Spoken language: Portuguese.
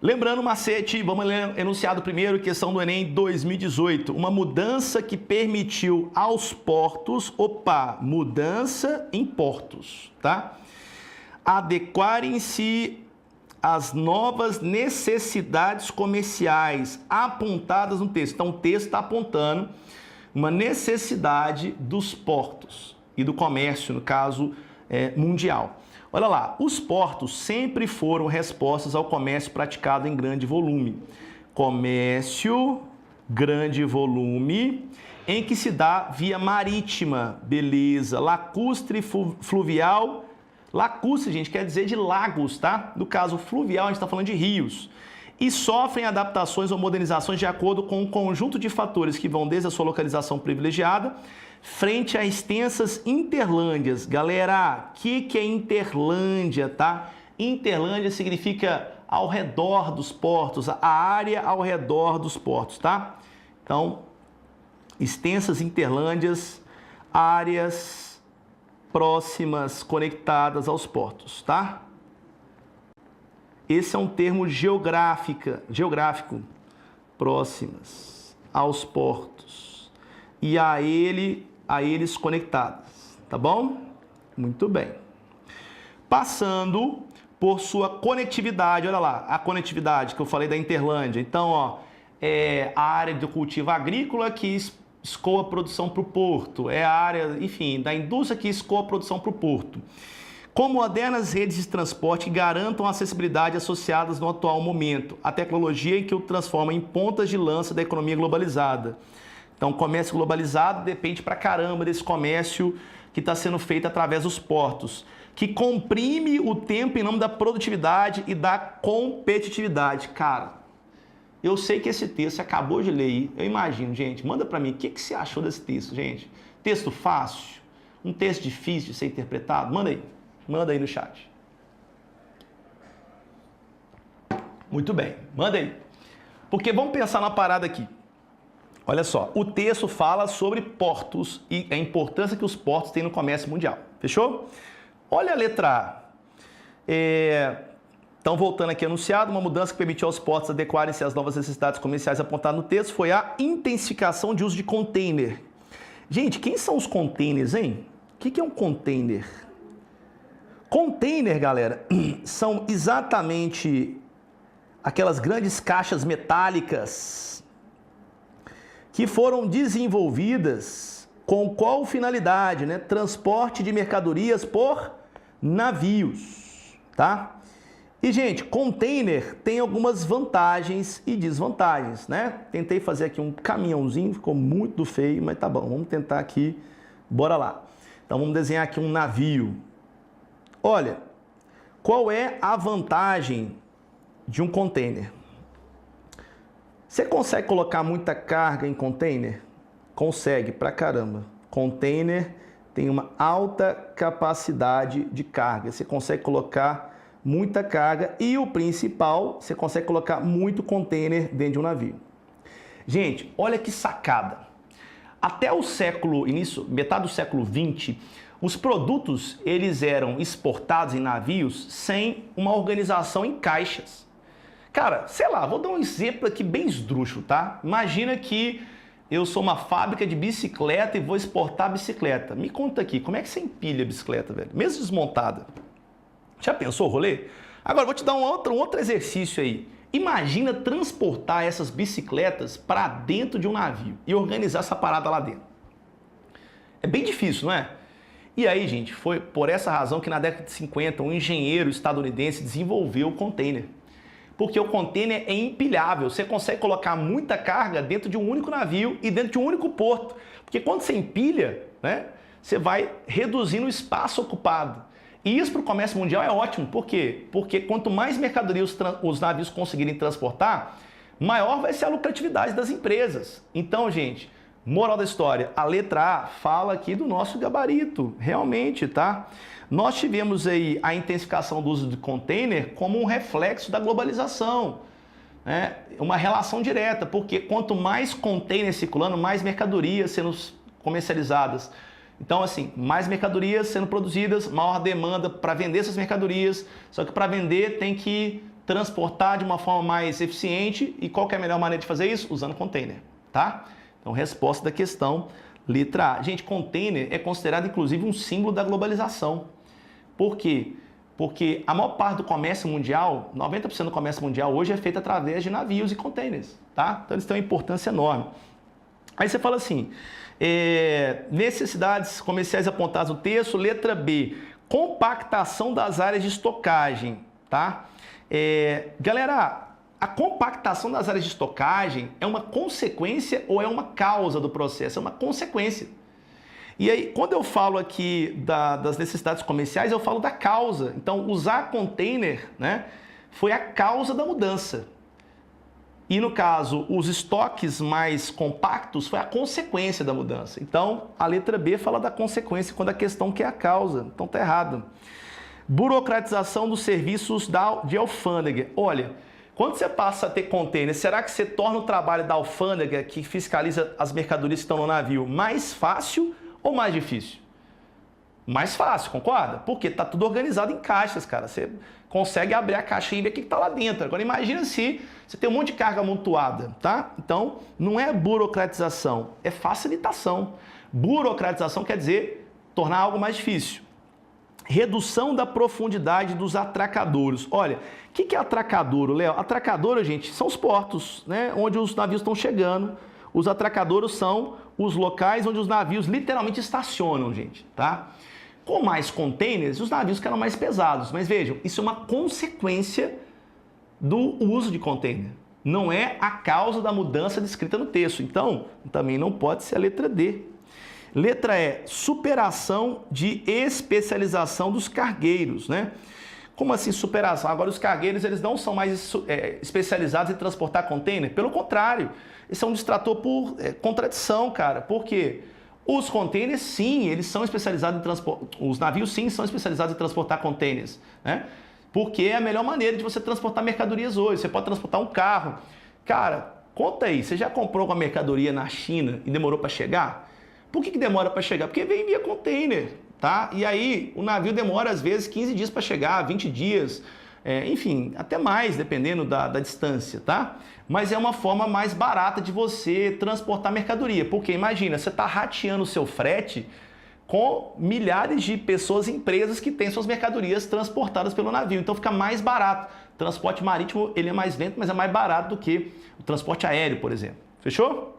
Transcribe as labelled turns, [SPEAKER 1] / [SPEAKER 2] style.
[SPEAKER 1] Lembrando o macete, vamos ler enunciado primeiro, questão do Enem 2018. Uma mudança que permitiu aos portos, mudança em portos, tá? Adequarem-se às novas necessidades comerciais apontadas no texto. Então, o texto está apontando uma necessidade dos portos e do comércio, no caso mundial. Olha lá, os portos sempre foram respostas ao comércio praticado em grande volume. Comércio, grande volume, em que se dá via marítima, beleza, lacustre, fluvial. Lacustre, gente, quer dizer de lagos, tá? No caso fluvial, a gente está falando de rios. E sofrem adaptações ou modernizações de acordo com um conjunto de fatores que vão desde a sua localização privilegiada frente a extensas interlândias. Galera, o que é interlândia, tá? Interlândia significa ao redor dos portos, a área ao redor dos portos, tá? Então, extensas interlândias, áreas próximas, conectadas aos portos, tá? Esse é um termo geográfico, próximas aos portos e a eles conectadas, tá bom? Muito bem. Passando por sua conectividade, olha lá, a conectividade que eu falei da Interlândia. Então, ó, é a área do cultivo agrícola que escoa a produção para o porto, é a área, enfim, da indústria que escoa a produção para o porto. Com modernas redes de transporte que garantam a acessibilidade associadas no atual momento, a tecnologia em que o transforma em pontas de lança da economia globalizada. Então, comércio globalizado depende pra caramba desse comércio que está sendo feito através dos portos, que comprime o tempo em nome da produtividade e da competitividade. Cara, eu sei que esse texto você acabou de ler, eu imagino, gente, manda pra mim, o que você achou desse texto, gente? Texto fácil? Um texto difícil de ser interpretado? Manda aí no chat. Muito bem, manda aí. Porque vamos pensar na parada aqui. Olha só, o texto fala sobre portos e a importância que os portos têm no comércio mundial. Fechou? Olha a letra A. Então, voltando aqui, anunciado, uma mudança que permitiu aos portos adequarem-se às novas necessidades comerciais apontadas no texto foi a intensificação de uso de container. Gente, quem são os containers, hein? O que é um container? Container, galera, são exatamente aquelas grandes caixas metálicas que foram desenvolvidas com qual finalidade, né? Transporte de mercadorias por navios, tá? E, gente, container tem algumas vantagens e desvantagens, né? Tentei fazer aqui um caminhãozinho, ficou muito feio, mas tá bom, vamos tentar aqui, bora lá. Então, vamos desenhar aqui um navio. Olha, qual é a vantagem de um container? Você consegue colocar muita carga em container? Consegue, pra caramba. Container tem uma alta capacidade de carga. Você consegue colocar muita carga e o principal, você consegue colocar muito container dentro de um navio. Gente, olha que sacada. Até o metade do século XX, os produtos eles eram exportados em navios sem uma organização em caixas. Cara, sei lá, vou dar um exemplo aqui bem esdrúxulo, tá? Imagina que eu sou uma fábrica de bicicleta e vou exportar bicicleta. Me conta aqui, como é que você empilha a bicicleta, velho? Mesmo desmontada. Já pensou o rolê? Agora, vou te dar um outro exercício aí. Imagina transportar essas bicicletas para dentro de um navio e organizar essa parada lá dentro. É bem difícil, não é? E aí, gente, foi por essa razão que na década de 50 um engenheiro estadunidense desenvolveu o container. Porque o container é empilhável, você consegue colocar muita carga dentro de um único navio e dentro de um único porto. Porque quando você empilha, né, você vai reduzindo o espaço ocupado. E isso para o comércio mundial é ótimo. Por quê? Porque quanto mais mercadoria os navios conseguirem transportar, maior vai ser a lucratividade das empresas. Então, gente, moral da história, a letra A fala aqui do nosso gabarito, realmente, tá? Nós tivemos aí a intensificação do uso de container como um reflexo da globalização, né? Uma relação direta, porque quanto mais container circulando, mais mercadorias sendo comercializadas. Então, assim, mais mercadorias sendo produzidas, maior demanda para vender essas mercadorias, só que para vender tem que transportar de uma forma mais eficiente. E qual que é a melhor maneira de fazer isso? Usando container, tá? Então, resposta da questão, letra A. Gente, container é considerado, inclusive, um símbolo da globalização. Por quê? Porque a maior parte do comércio mundial, 90% do comércio mundial hoje é feito através de navios e containers, tá? Então, eles têm uma importância enorme. Aí você fala assim, necessidades comerciais apontadas no texto, letra B, compactação das áreas de estocagem, tá? Galera, a compactação das áreas de estocagem é uma consequência ou é uma causa do processo? É uma consequência. E aí, quando eu falo aqui das necessidades comerciais, eu falo da causa. Então, usar container, né, foi a causa da mudança. E no caso, os estoques mais compactos foi a consequência da mudança. Então, a letra B fala da consequência quando a questão que é a causa. Então, tá errado. Burocratização dos serviços de alfândega. Olha, quando você passa a ter container, será que você torna o trabalho da alfândega, que fiscaliza as mercadorias que estão no navio, mais fácil ou mais difícil? Mais fácil, concorda? Porque tá tudo organizado em caixas, cara. Você consegue abrir a caixinha e ver o que está lá dentro. Agora imagina se você tem um monte de carga amontoada, tá? Então, não é burocratização, é facilitação. Burocratização quer dizer tornar algo mais difícil. Redução da profundidade dos atracadouros. Olha, o que é atracadouro, Léo? Atracadouro, gente, são os portos, né? Onde os navios estão chegando. Os atracadouros são os locais onde os navios literalmente estacionam, gente, tá? Com mais containers, os navios ficaram mais pesados. Mas vejam, isso é uma consequência do uso de container. Não é a causa da mudança descrita no texto. Então, também não pode ser a letra D. Letra E, superação de especialização dos cargueiros, né? Como assim superação? Agora os cargueiros eles não são mais especializados em transportar container? Pelo contrário, esse é um distrator por contradição, cara. Por quê? Os containers, sim, eles são especializados em transportar... Os navios, sim, são especializados em transportar containers, né? Porque é a melhor maneira de você transportar mercadorias hoje. Você pode transportar um carro. Cara, conta aí, você já comprou uma mercadoria na China e demorou para chegar? Por que demora para chegar? Porque vem via container, tá? E aí o navio demora às vezes 15 dias para chegar, 20 dias, enfim, até mais, dependendo da distância, tá? Mas é uma forma mais barata de você transportar mercadoria, porque imagina, você está rateando o seu frete com milhares de pessoas e empresas que têm suas mercadorias transportadas pelo navio, então fica mais barato. O transporte marítimo ele é mais lento, mas é mais barato do que o transporte aéreo, por exemplo. Fechou?